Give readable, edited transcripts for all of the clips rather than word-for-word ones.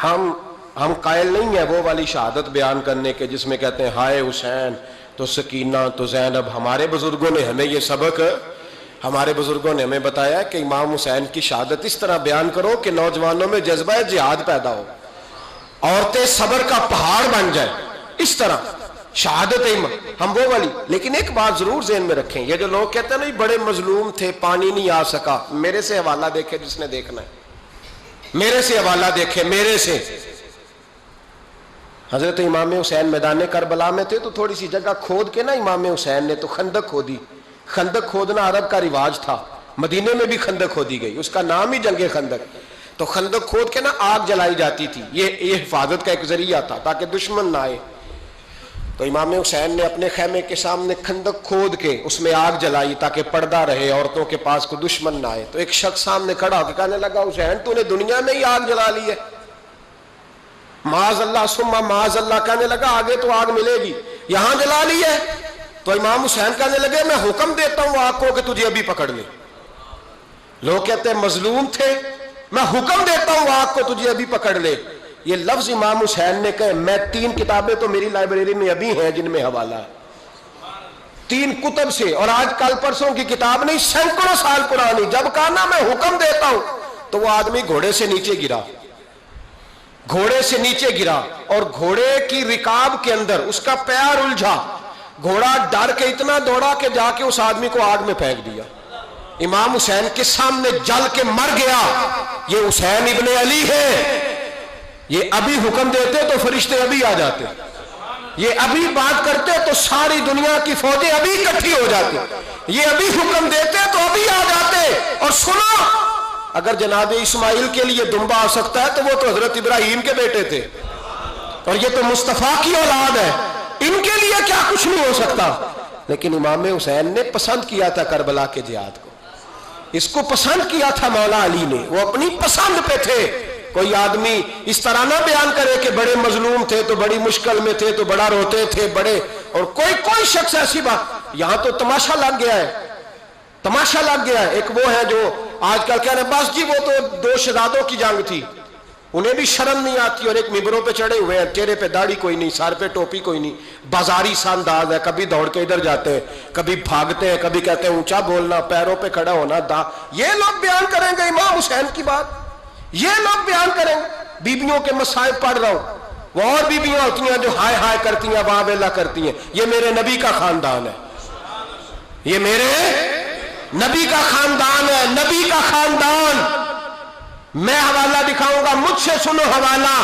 ہم قائل نہیں ہیں وہ والی شہادت بیان کرنے کے جس میں کہتے ہیں ہائے حسین تو سکینہ تو زینب. ہمارے بزرگوں نے ہمیں یہ سبق، ہمارے بزرگوں نے ہمیں بتایا کہ امام حسین کی شہادت اس طرح بیان کرو کہ نوجوانوں میں جذبہ جہاد پیدا ہو، عورتیں صبر کا پہاڑ بن جائیں. اس طرح شہادت ہم وہ والی. لیکن ایک بات ضرور ذہن میں رکھیں، یہ جو لوگ کہتے ہیں نا بڑے مظلوم تھے پانی نہیں آ سکا، میرے سے حوالہ دیکھے جس نے دیکھنا ہے، میرے سے حوالہ دیکھے. میرے سے حضرت امام حسین میدان کربلا میں تھے تو تھوڑی سی جگہ کھود کے نا امام حسین نے تو خندق کھودی. خندق کھودنا عرب کا رواج تھا، مدینے میں بھی خندق کھودی گئی، اس کا نام ہی جنگ خندق. تو خندق کھود کے نا آگ جلائی جاتی تھی، یہ حفاظت کا ایک ذریعہ تھا تاکہ دشمن نہ آئے. تو امام حسین نے اپنے خیمے کے سامنے خندق کھود کے اس میں آگ جلائی تاکہ پردہ رہے، عورتوں کے پاس کوئی دشمن نہ آئے. تو ایک شخص سامنے کھڑا ہو کے کہنے لگا حسین تو نے دنیا میں ہی آگ جلا لی ہے. معاذ اللہ ثم معاذ اللہ کہنے لگا آگے تو آگ ملے گی، یہاں جلا لی ہے. تو امام حسین کہنے لگے میں حکم دیتا ہوں آگ کو کہ تجھے ابھی پکڑ لے. لوگ کہتے ہیں مظلوم تھے، میں حکم دیتا ہوں آگ کو تجھے ابھی پکڑ لے. یہ لفظ امام حسین نے کہے. میں 3 کتابیں تو میری لائبریری میں ابھی ہیں جن میں حوالہ ہے، 3 کتب سے، اور آج کل پرسوں کی کتاب نہیں، سینکڑوں سال پرانی. جب کہا نا میں حکم دیتا ہوں تو وہ آدمی گھوڑے سے نیچے گرا، گھوڑے سے نیچے گرا اور گھوڑے کی رکاب کے اندر اس کا پیر الجھا. گھوڑا ڈر کے اتنا دوڑا کہ جا کے اس آدمی کو آگ میں پھینک دیا. امام حسین کے سامنے جل کے مر گیا. یہ حسین ابن علی ہے. یہ ابھی حکم دیتے تو فرشتے ابھی آ جاتے، یہ ابھی بات کرتے تو ساری دنیا کی فوجیں ابھی اکٹھی ہو جاتی. یہ ابھی حکم دیتے تو ابھی آ جاتے. اور سنو، اگر جناب اسماعیل کے لیے دمبا آ سکتا ہے تو وہ تو حضرت ابراہیم کے بیٹے تھے، اور یہ تو مصطفیٰ کی اولاد ہے، ان کے لیے کیا کچھ نہیں ہو سکتا. لیکن امام حسین نے پسند کیا تھا کربلا کے جہاد کو، اس کو پسند کیا تھا مولا علی نے، وہ اپنی پسند پہ تھے. کوئی آدمی اس طرح نہ بیان کرے کہ بڑے مظلوم تھے تو بڑی مشکل میں تھے تو بڑا روتے تھے بڑے، اور کوئی شخص ایسی بات. یہاں تو تماشا لگ گیا ہے، تماشا لگ گیا ہے. ایک وہ ہے جو آج کل کہہ رہے ہیں بس جی وہ تو 2 شہزادوں کی جنگ تھی، انہیں بھی شرم نہیں آتی، اور ایک ممبروں پہ چڑھے ہوئے ہیں، چہرے پہ داڑھی کوئی نہیں، سر پہ ٹوپی کوئی نہیں، بازاری سا انداز ہے، کبھی دوڑ کے ادھر جاتے ہیں، کبھی بھاگتے ہیں، کبھی کہتے ہیں اونچا بولنا، پیروں پہ کھڑا ہونا. یہ لوگ بیان کریں گے امام حسین کی بات، یہ لوگ بیان کریں گے. بیبیوں کے مصائب پڑھ رہا ہوں، وہ اور بیبیاں ہوتی ہیں جو ہائے ہائے کرتی ہیں، واہ ویلا کرتی ہیں. یہ میرے نبی کا خاندان ہے، یہ میرے نبی کا خاندان ہے، نبی کا خاندان. میں حوالہ دکھاؤں گا، مجھ سے سنو حوالہ.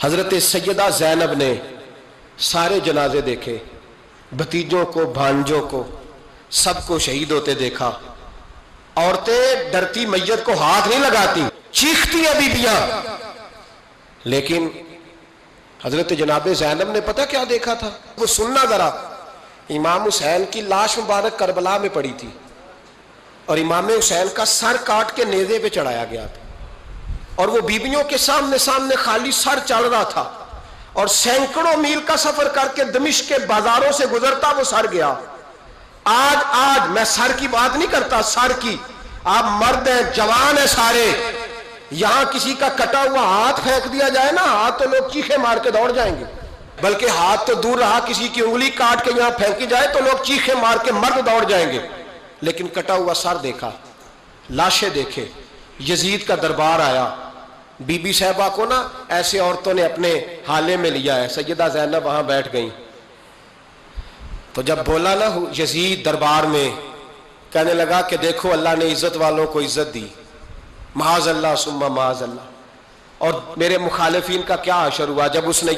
حضرت سیدہ زینب نے سارے جنازے دیکھے، بھتیجوں کو، بھانجوں کو، سب کو شہید ہوتے دیکھا. عورتیں ڈرتی میت کو ہاتھ نہیں لگاتی، چیختی ہیں بیبیاں. لیکن حضرت جناب زینب نے پتہ کیا دیکھا تھا؟ وہ سننا ذرا. امام حسین کی لاش مبارک کربلا میں پڑی تھی، اور امام حسین کا سر کاٹ کے نیزے پہ چڑھایا گیا تھا، اور وہ بیبیوں کے سامنے خالی سر چڑھ رہا تھا، اور سینکڑوں میل کا سفر کر کے دمشق کے بازاروں سے گزرتا وہ سر گیا. آج میں سر کی بات نہیں کرتا، سر کی. آپ مرد ہیں، جوان ہیں سارے، یہاں کسی کا کٹا ہوا ہاتھ پھینک دیا جائے نا، ہاتھ تو لوگ چیخے مار کے دوڑ جائیں گے. بلکہ ہاتھ تو دور رہا، کسی کی انگلی کاٹ کے یہاں پھینکی جائے تو لوگ چیخے مار کے مرد دوڑ جائیں گے. لیکن کٹا ہوا سر دیکھا، لاشیں دیکھے. یزید کا دربار آیا، بی بی صاحبہ کو نا ایسے عورتوں نے اپنے حالے میں لیا ہے. سیدہ زینب وہاں بیٹھ گئیں. تو جب بولا نا یزید دربار میں، کہنے لگا کہ دیکھو اللہ نے عزت والوں کو عزت دی، معاذ اللہ ثم معاذ اللہ. اور میرے مخالفین کا کیا حشر ہوا جب اس نے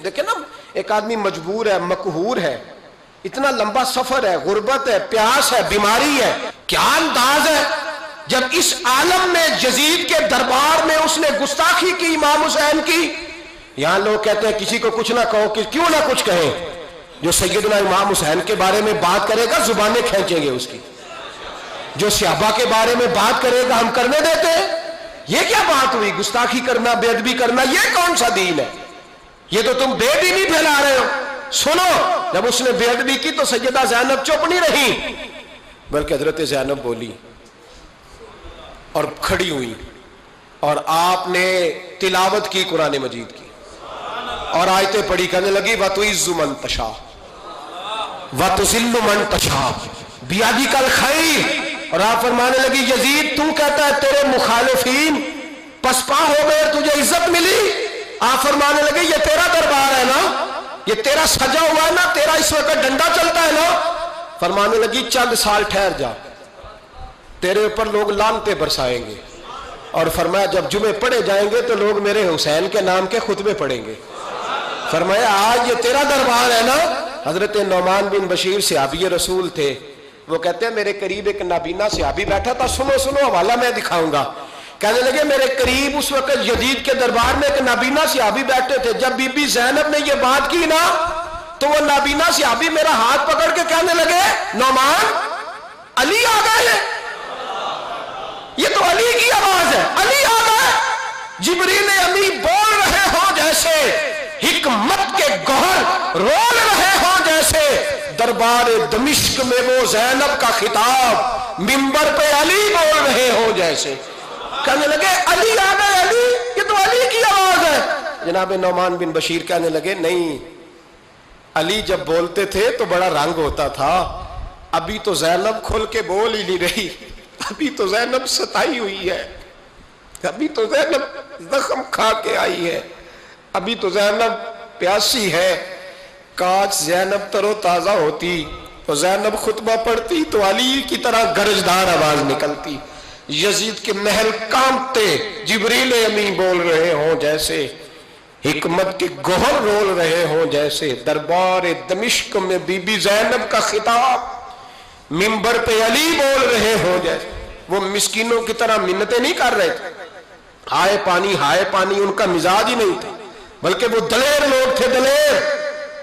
دیکھے نا، ایک آدمی مجبور ہے، مقہور ہے، اتنا لمبا سفر ہے، غربت ہے، پیاس ہے، بیماری ہے. کیا انداز ہے جب اس عالم میں یزید کے دربار میں اس نے گستاخی کی امام حسین کی. یہاں لوگ کہتے ہیں کسی کو کچھ نہ کہو، کیوں نہ کچھ کہیں. جو سیدنا امام حسین کے بارے میں بات کرے گا زبانیں کھینچیں گے اس کی، جو صحابہ کے بارے میں بات کرے گا ہم کرنے دیتے ہیں. یہ کیا بات ہوئی؟ گستاخی کرنا، بے ادبی کرنا، یہ کون سا دین ہے؟ یہ تو تم بے دینی پھیلا رہے ہو. سنو، جب اس نے بے ادبی کی تو سیدہ زینب چپ نہیں رہی، بلکہ حضرت زینب بولی اور کھڑی ہوئی اور آپ نے تلاوت کی قرآن مجید کی اور آیتیں پڑھی، کہنے لگی وَتُعِزُّ مَن تَشَاءُ وَتُذِلُّ مَن تَشَاءُ بِیَدِکَ الْخَیْرُ، اور آپ فرمانے لگی یزید تو کہتا ہے تیرے مخالفین پسپا ہو گئے، تجھے عزت ملی۔ آپ فرمانے لگے یہ تیرا دربار ہے نا، یہ تیرا سجا ہوا ہے نا، تیرا اس وقت ڈنڈا چلتا ہے نا۔ فرمانے لگی چند سال ٹھہر جا، تیرے اوپر لوگ لعنتیں برسائیں گے، اور فرمایا جب جمعے پڑھے جائیں گے تو لوگ میرے حسین کے نام کے خطبے پڑھیں گے۔ فرمایا آج یہ تیرا دربار ہے نا۔ حضرت نعمان بن بشیر صحابی رسول تھے، وہ کہتے ہیں میرے قریب ایک نابینا صحابی بیٹھا تھا، سنو سنو حوالہ میں دکھاؤں گا۔ کہنے لگے میرے قریب اس وقت یزید کے دربار میں ایک نابینا صحابی بیٹھے تھے، جب بی بی زینب نے یہ بات کی نا تو وہ نابینا صحابی میرا ہاتھ پکڑ کے کہنے لگے نعمان علی آ گئے ہیں، یہ تو علی کی آواز ہے، علی آ گئے۔ جبریل امی بول رہے ہوں جیسے، حکمت کے گوہر رول رہے ہوں جیسے، دربار دمشق میں وہ زینب کا خطاب منبر پہ علی بول رہے ہوں جیسے۔ کہنے لگے علی آ گئے، علی، یہ تو علی کی آواز ہے۔ جناب نعمان بن بشیر کہنے لگے نہیں، علی جب بولتے تھے تو بڑا رنگ ہوتا تھا، ابھی تو زینب کھل کے بول ہی نہیں رہی، ابھی تو زینب ستائی ہوئی ہے، ابھی تو زینب زخم کھا کے آئی ہے، ابھی تو زینب پیاسی ہے۔ کاش زینب تر و تازہ ہوتی اور زینب خطبہ پڑھتی تو علی کی طرح گرجدار آواز نکلتی۔ یزید کے محل کانپتے، جبریل امی بول رہے ہوں جیسے، حکمت کے گوہر رول رہے ہوں جیسے، دربار دمشق میں بی بی زینب کا خطاب منبر پہ علی بول رہے ہوں جیسے۔ وہ مسکینوں کی طرح منتیں نہیں کر رہے تھے، ہائے پانی ان کا مزاج ہی نہیں تھا، بلکہ وہ دلیر لوگ تھے، دلیر،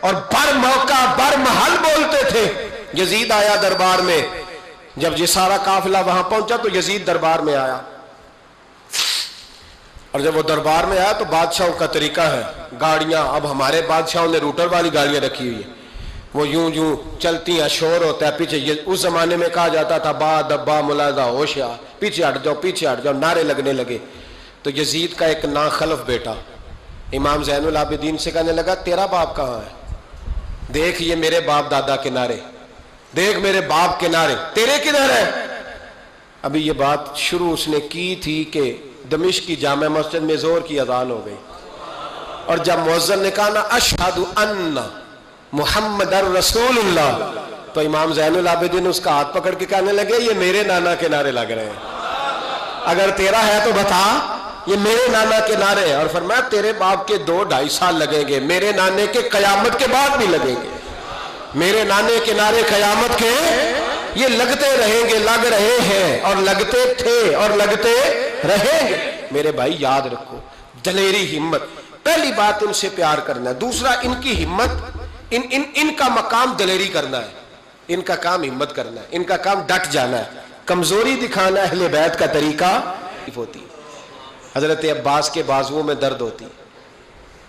اور بر موقع بر محل بولتے تھے۔ یزید آیا دربار میں، جب یہ سارا قافلہ وہاں پہنچا تو یزید دربار میں آیا، اور جب وہ دربار میں آیا تو بادشاہوں کا طریقہ ہے، گاڑیاں، اب ہمارے بادشاہوں نے روٹر والی گاڑیاں رکھی ہوئی ہیں، وہ یوں چلتی ہیں، شور ہوتا ہے پیچھے۔ اس زمانے میں کہا جاتا تھا با دبا ملاحظہ ہوشیار، پیچھے ہٹ جاؤ، نعرے لگنے لگے۔ تو یزید کا ایک ناخلف بیٹا امام زین العابدین سے کہنے لگا تیرا باپ کہاں ہے؟ دیکھ یہ میرے باپ دادا کے نعرے، دیکھ میرے باپ کے نعرے، تیرے کدھر ہے؟ ابھی یہ بات شروع اس نے کی تھی کہ دمشق کی جامع مسجد میں زور کی اذان ہو گئی، اور جب مؤذن نے کہا نا اشہد ان محمد رسول اللہ، تو امام زین العابدین اس کا ہاتھ پکڑ کے کہنے لگے یہ میرے نانا کے نعرے لگ رہے ہیں، اگر تیرا ہے تو بتا، یہ میرے نانا کے نعرے ہیں۔ اور فرمایا تیرے باپ کے 2-2.5 سال لگیں گے، میرے نانے کے قیامت کے بعد بھی لگیں گے، میرے نانے کے نعرے قیامت کے یہ لگتے رہیں گے، لگ رہے ہیں اور لگتے تھے اور لگتے رہیں گے۔ میرے بھائی یاد رکھو، دلیری، ہمت، پہلی بات ان سے پیار کرنا ہے، دوسرا ان کی ہمت، ان کا مقام دلیری کرنا ہے، ان کا کام ہمت کرنا ہے، ان کا کام ڈٹ جانا ہے، کمزوری دکھانا اہل بیت کا طریقہ ہوتی۔ حضرت عباس کے بازوؤں میں درد ہوتی،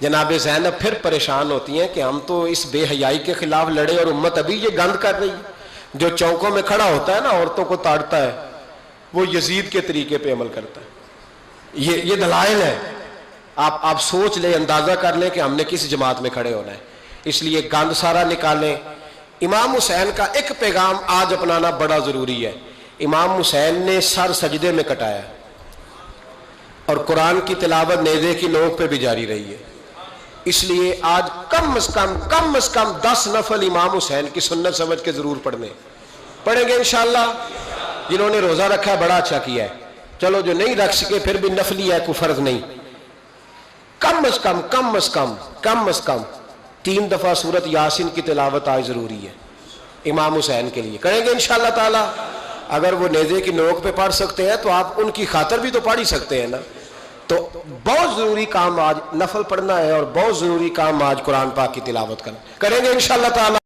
جناب زینب پھر پریشان ہوتی ہیں کہ ہم تو اس بے حیائی کے خلاف لڑے اور امت ابھی یہ گند کر رہی ہے۔ جو چوکوں میں کھڑا ہوتا ہے نا عورتوں کو تاڑتا ہے، وہ یزید کے طریقے پہ عمل کرتا ہے۔ یہ دلائل ہے، آپ سوچ لیں، اندازہ کر لیں کہ ہم نے کس جماعت میں کھڑے ہونا ہے، اس لیے گند سارا نکالیں۔ امام حسین کا ایک پیغام آج اپنانا بڑا ضروری ہے۔ امام حسین نے سر سجدے میں کٹایا اور قرآن کی تلاوت نیزے کی نوک پہ بھی جاری رہی ہے، اس لیے آج کم از کم 10 نفل امام حسین کی سنت سمجھ کے ضرور پڑھیں گے انشاءاللہ۔ جنہوں نے روزہ رکھا ہے بڑا اچھا کیا ہے، چلو جو نہیں رکھ سکے پھر بھی نفلی ہے، کوئی فرض نہیں، کم از کم 3 دفعہ سورت یاسین کی تلاوت آج ضروری ہے امام حسین کے لیے، کریں گے انشاءاللہ تعالی۔ اگر وہ نیزے کی نوک پہ پڑھ سکتے ہیں تو آپ ان کی خاطر بھی تو پڑھ ہی سکتے ہیں نا۔ تو بہت ضروری کام آج نفل پڑھنا ہے، اور بہت ضروری کام آج قرآن پاک کی تلاوت کرنا، کریں گے انشاءاللہ تعالی۔